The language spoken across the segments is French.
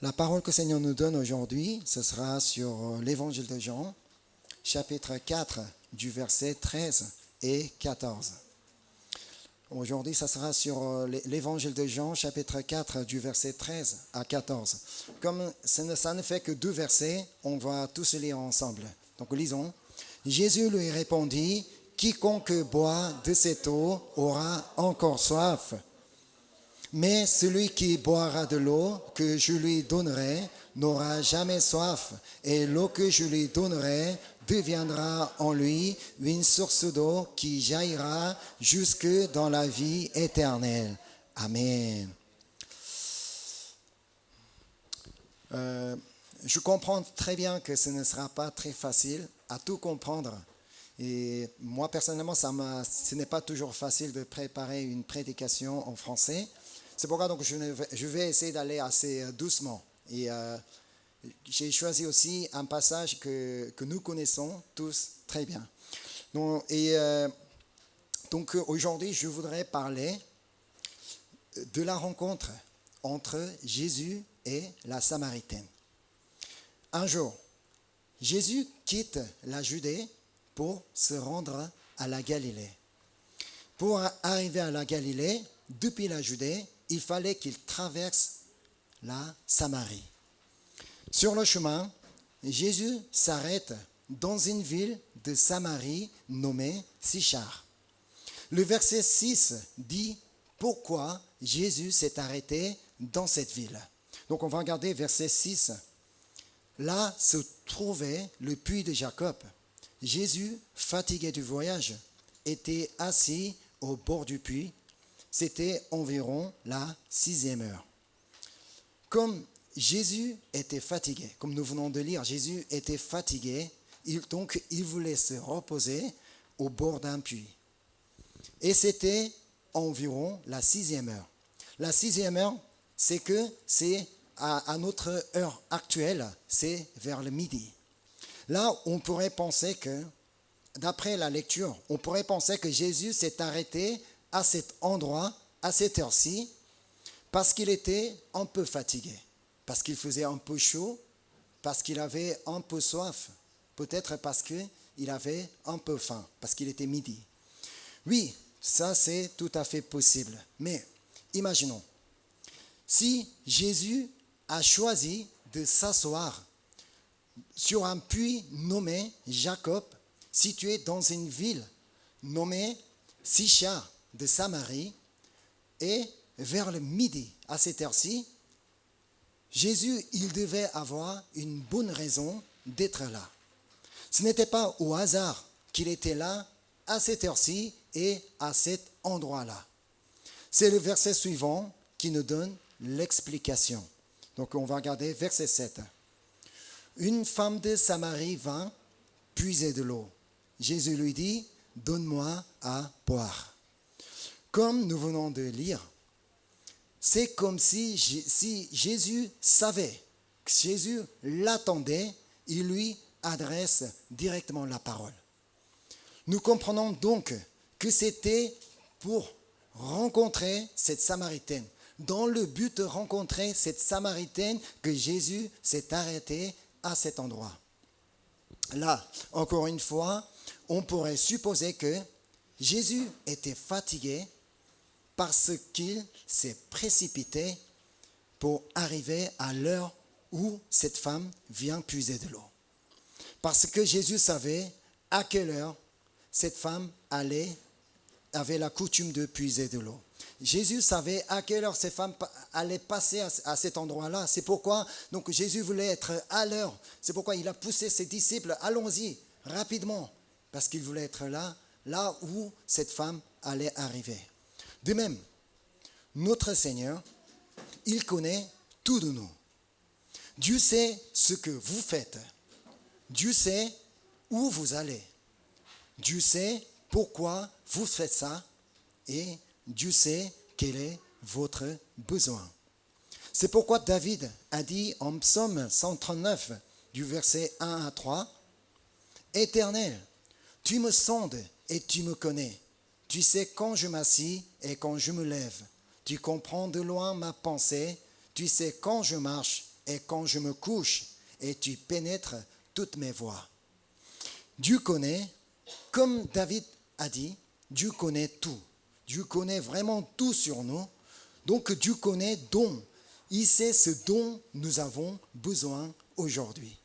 La parole que le Seigneur nous donne aujourd'hui, ce sera sur l'évangile de Jean, chapitre 4, du verset 13 et 14. Aujourd'hui, ça sera sur l'évangile de Jean, chapitre 4, du verset 13 à 14. Comme ça ne fait que 2 versets, on va tous lire ensemble. Donc lisons. Jésus lui répondit, « Quiconque boit de cette eau aura encore soif. Mais celui qui boira de l'eau que je lui donnerai n'aura jamais soif, et l'eau que je lui donnerai deviendra en lui une source d'eau qui jaillira jusque dans la vie éternelle. » Amen. Je comprends très bien que ce ne sera pas très facile à tout comprendre. Et moi, personnellement, ce n'est pas toujours facile de préparer une prédication en français. C'est pourquoi donc, je vais essayer d'aller assez doucement. Et j'ai choisi aussi un passage que nous connaissons tous très bien. Donc aujourd'hui, je voudrais parler de la rencontre entre Jésus et la Samaritaine. Un jour, Jésus quitte la Judée pour se rendre à la Galilée. Pour arriver à la Galilée, depuis la Judée, il fallait qu'il traverse la Samarie. Sur le chemin, Jésus s'arrête dans une ville de Samarie nommée Sychar. Le verset 6 dit pourquoi Jésus s'est arrêté dans cette ville. Donc on va regarder verset 6. Là se trouvait le puits de Jacob. Jésus, fatigué du voyage, était assis au bord du puits. C'était environ la 6e heure. Comme Jésus était fatigué, comme nous venons de lire, Jésus était fatigué, donc il voulait se reposer au bord d'un puits. Et c'était environ la 6e heure. La 6e heure, c'est à notre heure actuelle, c'est vers le midi. Là, on pourrait penser que, d'après la lecture, on pourrait penser que Jésus s'est arrêté à cet endroit, à cette heure-ci, parce qu'il était un peu fatigué, parce qu'il faisait un peu chaud, parce qu'il avait un peu soif, peut-être parce qu'il avait un peu faim, parce qu'il était midi. Oui, ça c'est tout à fait possible. Mais imaginons, si Jésus a choisi de s'asseoir sur un puits nommé Jacob, situé dans une ville nommée Sychar de Samarie, et vers le midi, à cette heure-ci, Jésus, il devait avoir une bonne raison d'être là. Ce n'était pas au hasard qu'il était là, à cette heure-ci et à cet endroit-là. C'est le verset suivant qui nous donne l'explication. Donc on va regarder verset 7. Une femme de Samarie vint puiser de l'eau. Jésus lui dit, « Donne-moi à boire. » Comme nous venons de lire, c'est comme si Jésus savait, que Jésus l'attendait, il lui adresse directement la parole. Nous comprenons donc que c'était pour rencontrer cette Samaritaine, dans le but de rencontrer cette Samaritaine que Jésus s'est arrêté à cet endroit. Là, encore une fois, on pourrait supposer que Jésus était fatigué parce qu'il s'est précipité pour arriver à l'heure où cette femme vient puiser de l'eau. Parce que Jésus savait à quelle heure cette femme avait la coutume de puiser de l'eau. Jésus savait à quelle heure cette femme allait passer à cet endroit-là. C'est pourquoi donc, Jésus voulait être à l'heure. C'est pourquoi il a poussé ses disciples, allons-y, rapidement, parce qu'il voulait être là où cette femme allait arriver. De même, notre Seigneur, il connaît tout de nous. Dieu sait ce que vous faites. Dieu sait où vous allez. Dieu sait pourquoi vous faites ça et Dieu sait quel est votre besoin. C'est pourquoi David a dit en psaume 139, du verset 1 à 3, « Éternel, tu me sondes et tu me connais. Tu sais quand je m'assis et quand je me lève. Tu comprends de loin ma pensée. Tu sais quand je marche et quand je me couche, et tu pénètres toutes mes voies. Dieu connaît, comme David a dit, Dieu connaît tout. Dieu connaît vraiment tout sur nous. Donc Dieu connaît dont. Il sait ce dont nous avons besoin aujourd'hui.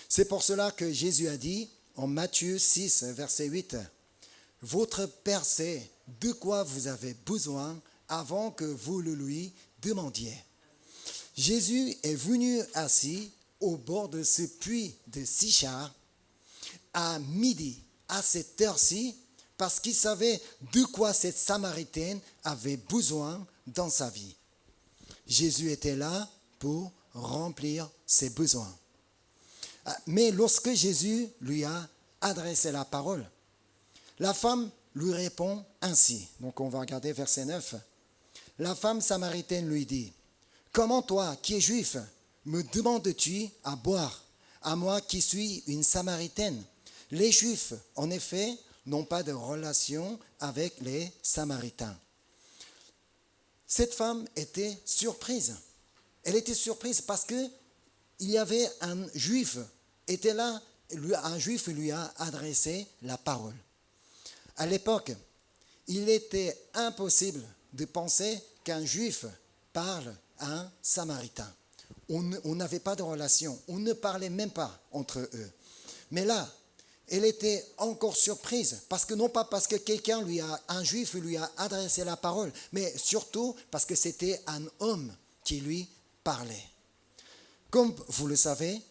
C'est pour cela que Jésus a dit en Matthieu 6, verset 8, « Votre Père sait de quoi vous avez besoin avant que vous le lui demandiez. » Jésus est venu assis au bord de ce puits de Sichar à midi, à cette heure-ci, parce qu'il savait de quoi cette Samaritaine avait besoin dans sa vie. Jésus était là pour remplir ses besoins. Mais lorsque Jésus lui a adressé la parole, la femme lui répond ainsi. Donc on va regarder verset 9. La femme samaritaine lui dit, « Comment toi, qui es juif, me demandes-tu à boire, à moi qui suis une Samaritaine ? Les Juifs, en effet, n'ont pas de relation avec les Samaritains. » Cette femme était surprise. Elle était surprise parce que il y avait un Juif était là, un Juif lui a adressé la parole. À l'époque, il était impossible de penser qu'un Juif parle à un Samaritain. On n'avait pas de relation, on ne parlait même pas entre eux. Mais là, elle était encore surprise, parce que non pas parce que un Juif lui a adressé la parole, mais surtout parce que c'était un homme qui lui parlait. Comme vous le savez,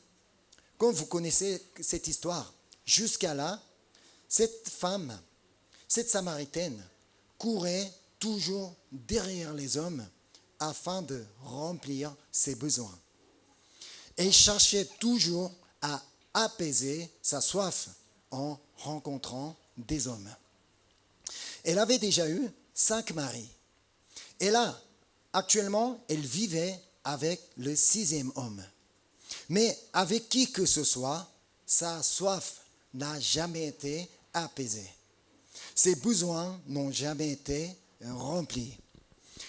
comme vous connaissez cette histoire, jusqu'à là, cette femme, cette Samaritaine, courait toujours derrière les hommes afin de remplir ses besoins. Elle cherchait toujours à apaiser sa soif en rencontrant des hommes. Elle avait déjà eu 5 maris. Et là, actuellement, elle vivait avec le 6e homme. Mais avec qui que ce soit, sa soif n'a jamais été apaisée. Ses besoins n'ont jamais été remplis.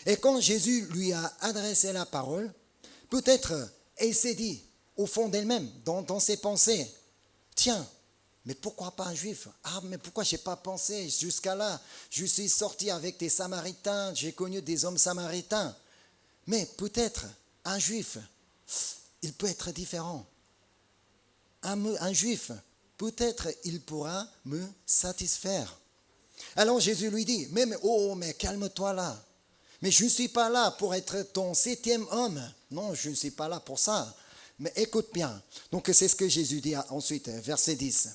Et quand Jésus lui a adressé la parole, peut-être elle s'est dit, au fond d'elle-même, dans ses pensées, « Tiens, mais pourquoi pas un Juif ? Ah, mais pourquoi je n'ai pas pensé jusqu'à là ? Je suis sorti avec des Samaritains, j'ai connu des hommes samaritains. Mais peut-être un Juif, il peut être différent. Un Juif, peut-être il pourra me satisfaire. » Alors Jésus lui dit, mais calme-toi là. Mais je ne suis pas là pour être ton 7e homme. Non, je ne suis pas là pour ça. Mais écoute bien. Donc c'est ce que Jésus dit ensuite, verset 10.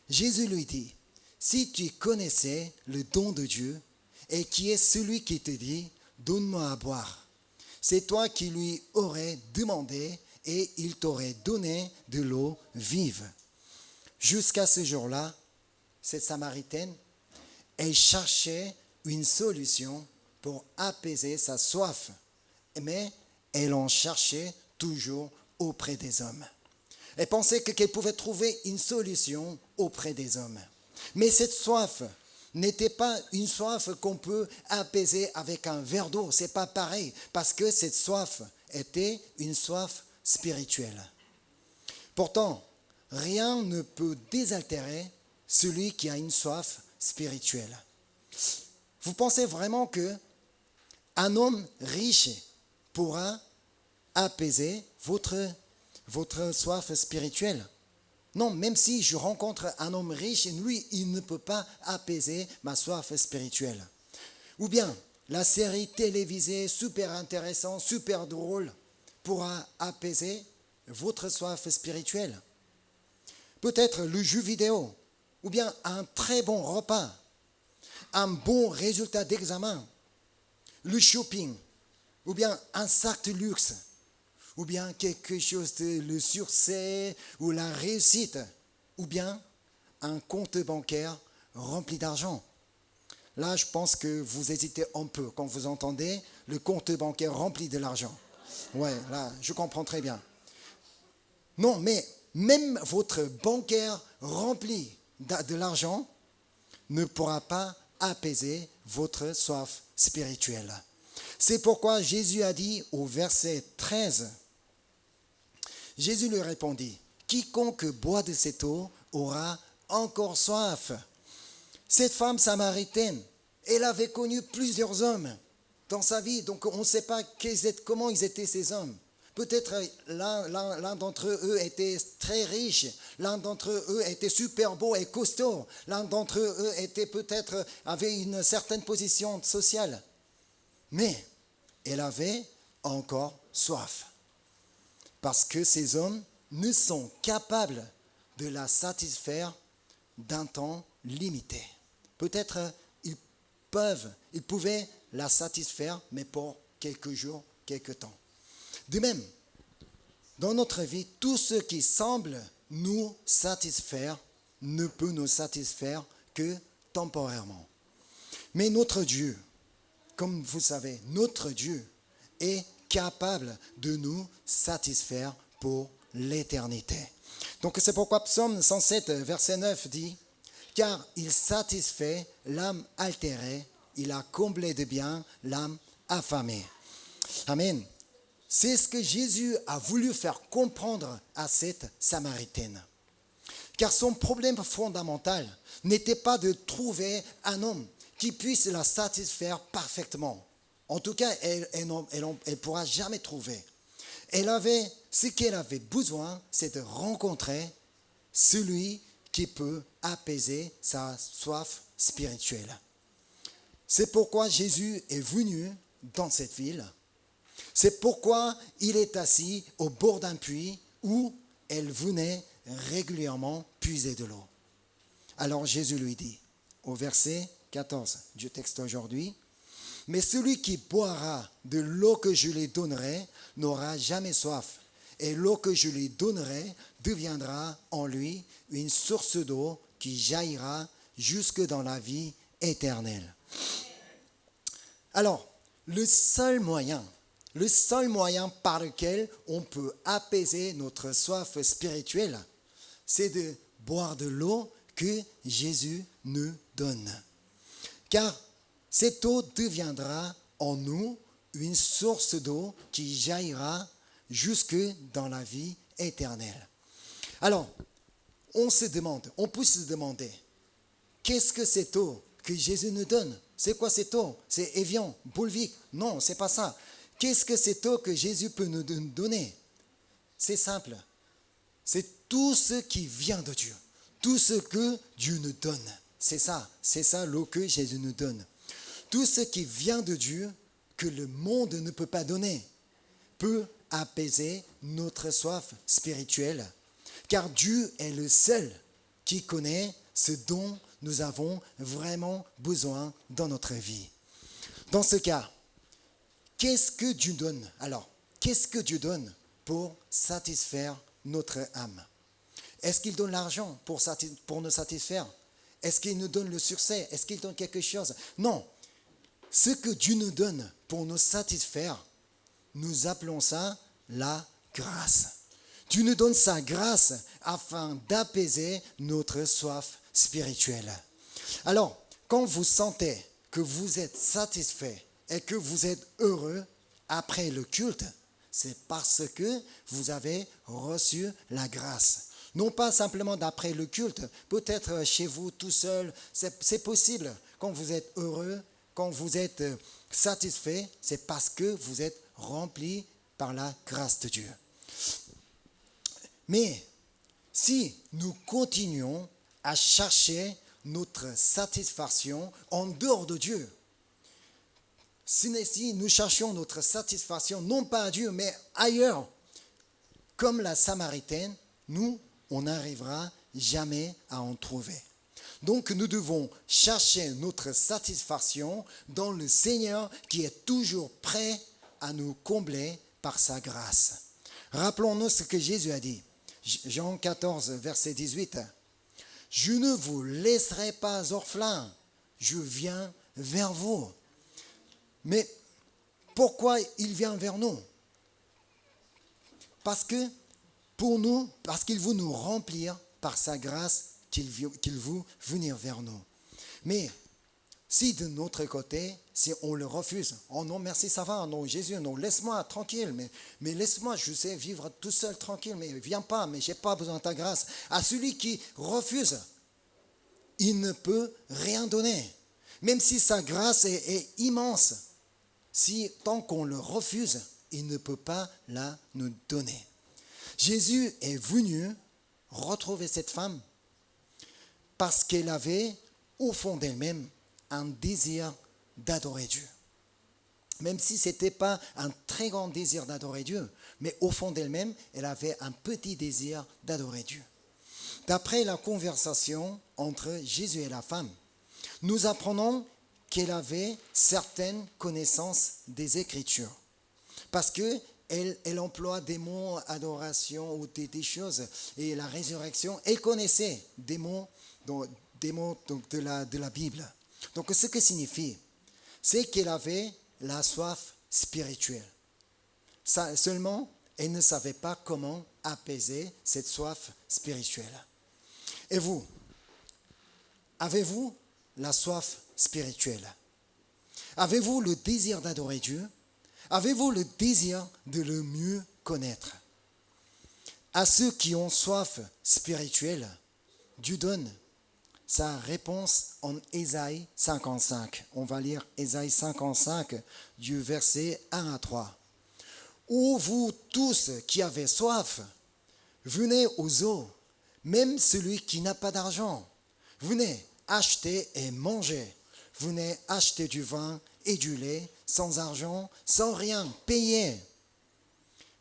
Jésus lui dit, « Si tu connaissais le don de Dieu et qui est celui qui te dit, donne-moi à boire, c'est toi qui lui aurais demandé et il t'aurait donné de l'eau vive. » Jusqu'à ce jour-là, cette Samaritaine, elle cherchait une solution pour apaiser sa soif, mais elle en cherchait toujours auprès des hommes. Elle pensait qu'elle pouvait trouver une solution auprès des hommes. Mais cette soif n'était pas une soif qu'on peut apaiser avec un verre d'eau. Ce n'est pas pareil, parce que cette soif était une soif spirituelle. Pourtant, rien ne peut désaltérer celui qui a une soif spirituelle. Vous pensez vraiment qu'un homme riche pourra apaiser votre soif spirituelle? Non, même si je rencontre un homme riche, lui, il ne peut pas apaiser ma soif spirituelle. Ou bien, la série télévisée super intéressante, super drôle, pourra apaiser votre soif spirituelle. Peut-être le jeu vidéo, ou bien un très bon repas, un bon résultat d'examen, le shopping, ou bien un sac de luxe, ou bien quelque chose de le succès ou la réussite, ou bien un compte bancaire rempli d'argent. Là, je pense que vous hésitez un peu quand vous entendez le compte bancaire rempli de l'argent. Ouais, là, je comprends très bien. Non, mais même votre bancaire rempli de l'argent ne pourra pas apaiser votre soif spirituelle. C'est pourquoi Jésus a dit au verset 13, Jésus lui répondit, « Quiconque boit de cette eau aura encore soif. » Cette femme samaritaine, elle avait connu plusieurs hommes dans sa vie, donc on ne sait pas comment ils étaient ces hommes. Peut-être l'un d'entre eux était très riche, l'un d'entre eux était super beau et costaud, l'un d'entre eux avait une certaine position sociale. Mais elle avait encore soif, parce que ces hommes ne sont capables de la satisfaire d'un temps limité. Peut-être ils pouvaient la satisfaire, mais pour quelques jours, quelques temps. De même, dans notre vie, tout ce qui semble nous satisfaire ne peut nous satisfaire que temporairement. Mais notre Dieu, comme vous savez, notre Dieu est capable de nous satisfaire pour l'éternité. Donc c'est pourquoi Psaume 107, verset 9 dit « Car il satisfait l'âme altérée, il a comblé de bien l'âme affamée. » Amen. C'est ce que Jésus a voulu faire comprendre à cette Samaritaine. Car son problème fondamental n'était pas de trouver un homme qui puisse la satisfaire parfaitement. En tout cas, elle ne pourra jamais trouver. Ce qu'elle avait besoin, c'est de rencontrer celui qui peut apaiser sa soif spirituelle. C'est pourquoi Jésus est venu dans cette ville. C'est pourquoi il est assis au bord d'un puits où elle venait régulièrement puiser de l'eau. Alors Jésus lui dit, au verset 14 du texte aujourd'hui, « Mais celui qui boira de l'eau que je lui donnerai n'aura jamais soif, et l'eau que je lui donnerai deviendra en lui une source d'eau qui jaillira jusque dans la vie éternelle. » Alors, le seul moyen par lequel on peut apaiser notre soif spirituelle, c'est de boire de l'eau que Jésus nous donne. Car cette eau deviendra en nous une source d'eau qui jaillira jusque dans la vie éternelle. Alors, on peut se demander, qu'est-ce que cette eau que Jésus nous donne? C'est quoi cette eau? C'est Evian, Boulevik? Non, c'est pas ça. Qu'est-ce que cette eau que Jésus peut nous donner? C'est simple. C'est tout ce qui vient de Dieu. Tout ce que Dieu nous donne. C'est ça l'eau que Jésus nous donne. Tout ce qui vient de Dieu, que le monde ne peut pas donner, peut apaiser notre soif spirituelle. Car Dieu est le seul qui connaît ce dont nous avons vraiment besoin dans notre vie. Dans ce cas, qu'est-ce que Dieu donne? Alors, qu'est-ce que Dieu donne pour satisfaire notre âme? Est-ce qu'il donne l'argent pour nous satisfaire? Est-ce qu'il nous donne le succès? Est-ce qu'il donne quelque chose? Non. Ce que Dieu nous donne pour nous satisfaire, nous appelons ça la grâce. Dieu nous donne sa grâce afin d'apaiser notre soif spirituelle. Alors, quand vous sentez que vous êtes satisfait et que vous êtes heureux après le culte, c'est parce que vous avez reçu la grâce. Non pas simplement d'après le culte, peut-être chez vous tout seul, c'est possible. Quand vous êtes heureux, quand vous êtes satisfait, c'est parce que vous êtes rempli par la grâce de Dieu. Mais si nous continuons à chercher notre satisfaction en dehors de Dieu, si nous cherchons notre satisfaction non pas à Dieu mais ailleurs, comme la Samaritaine, on n'arrivera jamais à en trouver. Donc nous devons chercher notre satisfaction dans le Seigneur qui est toujours prêt à nous combler par sa grâce. Rappelons-nous ce que Jésus a dit. Jean 14, verset 18. « Je ne vous laisserai pas orphelins, je viens vers vous. » Mais pourquoi il vient vers nous? Parce qu'il veut nous remplir par sa grâce qu'il veut venir vers nous. Mais Si de notre côté, si on le refuse, oh non merci ça va, non Jésus, non laisse-moi tranquille, mais laisse-moi, je sais vivre tout seul tranquille, mais viens pas, mais j'ai pas besoin de ta grâce. À celui qui refuse, il ne peut rien donner, même si sa grâce est immense. Si tant qu'on le refuse, il ne peut pas la nous donner. Jésus est venu retrouver cette femme parce qu'elle avait au fond d'elle-même un désir d'adorer Dieu. Même si ce n'était pas un très grand désir d'adorer Dieu, mais au fond d'elle-même, elle avait un petit désir d'adorer Dieu. D'après la conversation entre Jésus et la femme, nous apprenons qu'elle avait certaines connaissances des Écritures. Parce qu'elle emploie des mots, adoration ou des choses, et la résurrection, elle connaissait des mots de la Bible. Donc ce que signifie, c'est qu'elle avait la soif spirituelle. Seulement, elle ne savait pas comment apaiser cette soif spirituelle. Et vous, avez-vous la soif spirituelle? Avez-vous le désir d'adorer Dieu? Avez-vous le désir de le mieux connaître? À ceux qui ont soif spirituelle, Dieu donne sa réponse en Ésaïe 55. On va lire Ésaïe 55 du verset 1 à 3. Ô vous tous qui avez soif, venez aux eaux, même celui qui n'a pas d'argent. Venez acheter et manger. Venez acheter du vin et du lait sans argent, sans rien payer.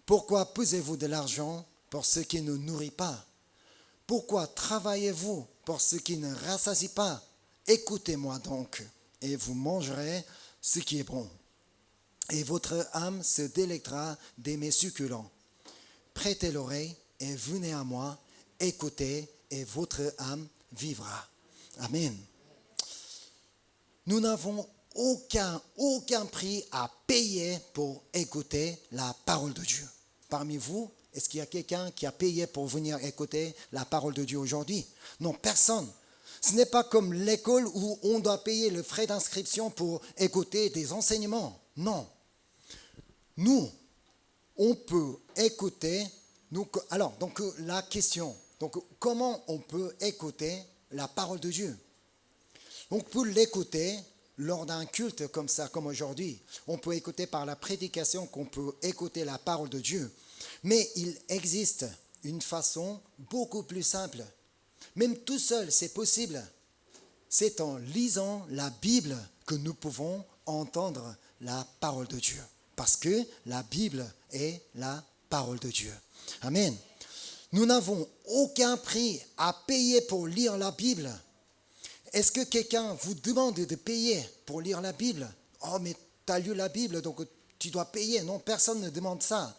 Pourquoi pesez-vous de l'argent pour ce qui ne nourrit pas? Pourquoi travaillez-vous pour ce qui ne rassasie pas? Écoutez-moi donc, et vous mangerez ce qui est bon. Et votre âme se délectera des mets succulents. Prêtez l'oreille et venez à moi, écoutez, et votre âme vivra. Amen. Nous n'avons aucun prix à payer pour écouter la parole de Dieu. Parmi vous, est-ce qu'il y a quelqu'un qui a payé pour venir écouter la parole de Dieu aujourd'hui? Non, personne. Ce n'est pas comme l'école où on doit payer le frais d'inscription pour écouter des enseignements. Non. Nous, on peut écouter. Donc la question, comment on peut écouter la parole de Dieu? On peut l'écouter lors d'un culte comme ça, comme aujourd'hui. On peut écouter par la prédication qu'on peut écouter la parole de Dieu. Mais il existe une façon beaucoup plus simple. Même tout seul, c'est possible. C'est en lisant la Bible que nous pouvons entendre la parole de Dieu. Parce que la Bible est la parole de Dieu. Amen. Nous n'avons aucun prix à payer pour lire la Bible. Est-ce que quelqu'un vous demande de payer pour lire la Bible? Oh, mais tu as lu la Bible, donc tu dois payer. Non, personne ne demande ça.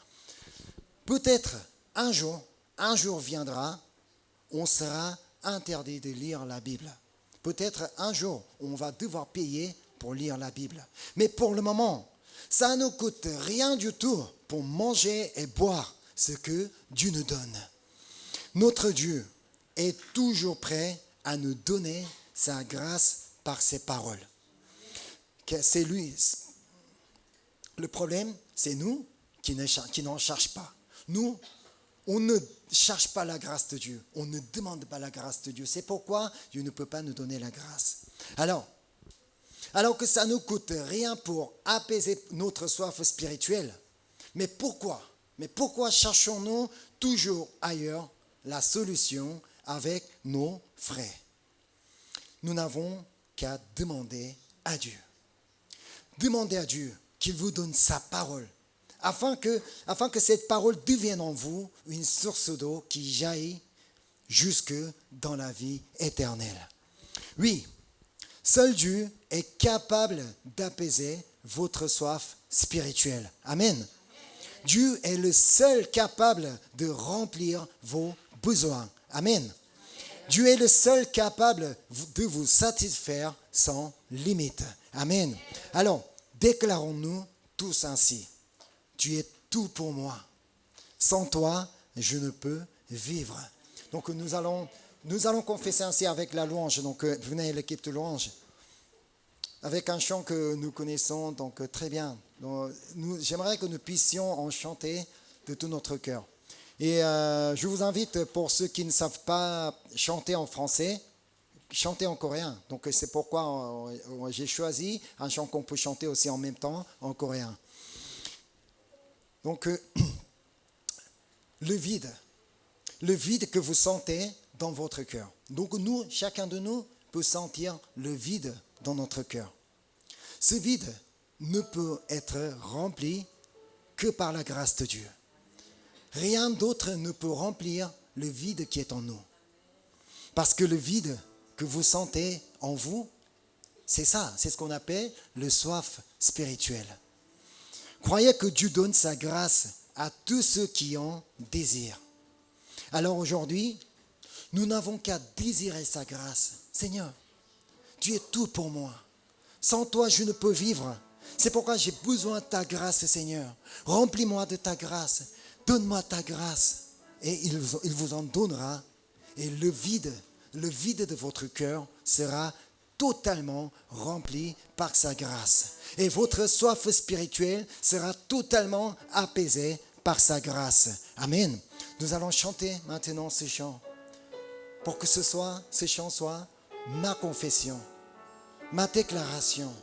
Peut-être un jour viendra, on sera interdit de lire la Bible. Peut-être un jour, on va devoir payer pour lire la Bible. Mais pour le moment, ça ne coûte rien du tout pour manger et boire ce que Dieu nous donne. Notre Dieu est toujours prêt à nous donner sa grâce par ses paroles. C'est lui. Le problème, c'est nous qui n'en cherchons pas. Nous, on ne cherche pas la grâce de Dieu. On ne demande pas la grâce de Dieu. C'est pourquoi Dieu ne peut pas nous donner la grâce. Alors que ça ne coûte rien pour apaiser notre soif spirituelle. Mais pourquoi cherchons-nous toujours ailleurs la solution avec nos frères? Nous n'avons qu'à demander à Dieu. Demandez à Dieu qu'il vous donne sa parole, afin que cette parole devienne en vous une source d'eau qui jaillit jusque dans la vie éternelle. Oui, seul Dieu est capable d'apaiser votre soif spirituelle. Amen. Dieu est le seul capable de remplir vos besoins. Amen. Dieu est le seul capable de vous satisfaire sans limite. Amen. Alors, déclarons-nous tous ainsi. Tu es tout pour moi. Sans toi, je ne peux vivre. Donc, nous allons confesser ainsi avec la louange. Donc, venez l'équipe de louange. avec un chant que nous connaissons donc très bien. J'aimerais que nous puissions en chanter de tout notre cœur. Et je vous invite, pour ceux qui ne savent pas chanter en français, chanter en coréen. Donc c'est pourquoi j'ai choisi un chant qu'on peut chanter aussi en même temps en coréen. Donc le vide que vous sentez dans votre cœur. Donc nous, chacun de nous peut sentir le vide dans notre cœur. Ce vide ne peut être rempli que par la grâce de Dieu. Rien d'autre ne peut remplir le vide qui est en nous. Parce que le vide que vous sentez en vous, c'est ça, c'est ce qu'on appelle le soif spirituel. Croyez que Dieu donne sa grâce à tous ceux qui en désirent. Alors aujourd'hui, nous n'avons qu'à désirer sa grâce. Seigneur, tu es tout pour moi. Sans toi, je ne peux vivre. C'est pourquoi j'ai besoin de ta grâce, Seigneur. Remplis-moi de ta grâce. Donne-moi ta grâce. Et il vous en donnera. Et le vide de votre cœur sera totalement rempli par sa grâce. Et votre soif spirituelle sera totalement apaisée par sa grâce. Amen. Nous allons chanter maintenant ce chant. Pour que ce chant soit ma confession, ma déclaration